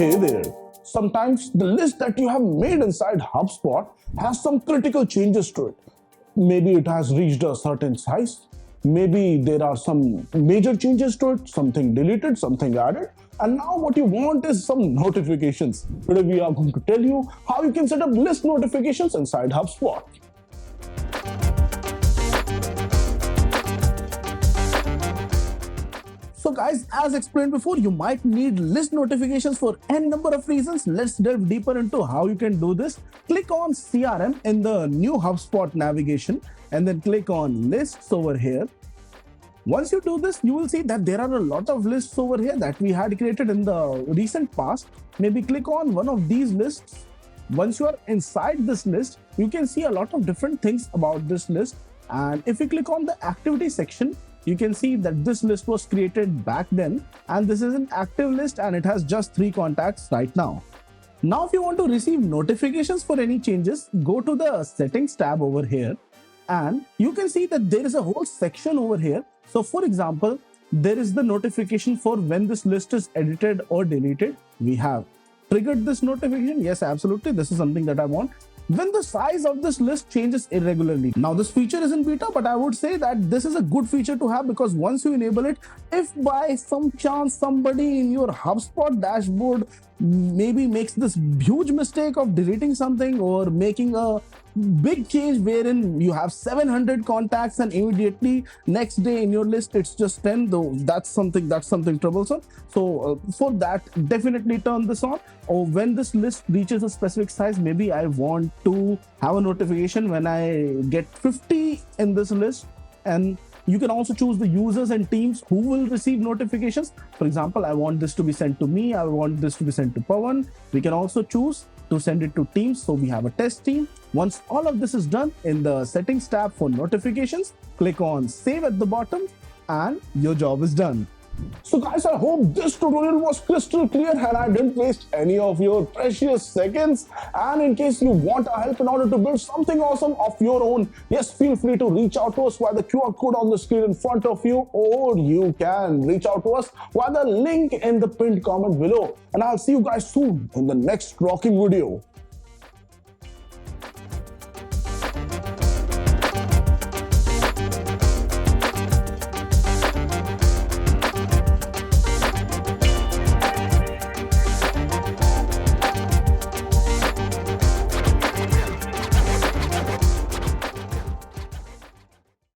Hey there. Sometimes the list that you have made inside HubSpot has some critical changes to it. Maybe it has reached a certain size. Maybe there are some major changes to it, something deleted, something added. And now what you want is some notifications. Today we are going to tell you how you can set up list notifications inside HubSpot. So guys, as explained before, you might need list notifications for n number of reasons. Let's delve deeper into how you can do this. Click on CRM in the new HubSpot navigation and then click on lists over here. Once you do this, you will see that there are a lot of lists over here that we had created in the recent past. Maybe click on one of these lists. Once you are inside this list, you can see a lot of different things about this list. And if you click on the activity section, you can see that this list was created back then, and this is an active list and it has just 3 contacts right now. Now, if you want to receive notifications for any changes, go to the settings tab over here and you can see that there is a whole section over here. So for example, there is the notification for when this list is edited or deleted. We have triggered this notification. Yes, absolutely. This is something that I want. When the size of this list changes irregularly. Now this feature is in beta, but I would say that this is a good feature to have because once you enable it, if by some chance somebody in your HubSpot dashboard maybe makes this huge mistake of deleting something or making a big change wherein you have 700 contacts and immediately next day in your list it's just 10, though that's something troublesome. So for that, definitely turn this on. Or when this list reaches a specific size, maybe I want to have a notification when I get 50 in this list. And you can also choose the users and teams who will receive notifications. For example, I want this to be sent to me. I want this to be sent to Pawan. We can also choose to send it to teams. So we have a test team. Once all of this is done, in the settings tab for notifications, click on save at the bottom and your job is done. So guys, I hope this tutorial was crystal clear and I didn't waste any of your precious seconds. And in case you want our help in order to build something awesome of your own, yes, feel free to reach out to us via the QR code on the screen in front of you, or you can reach out to us via the link in the pinned comment below. And I'll see you guys soon in the next rocking video.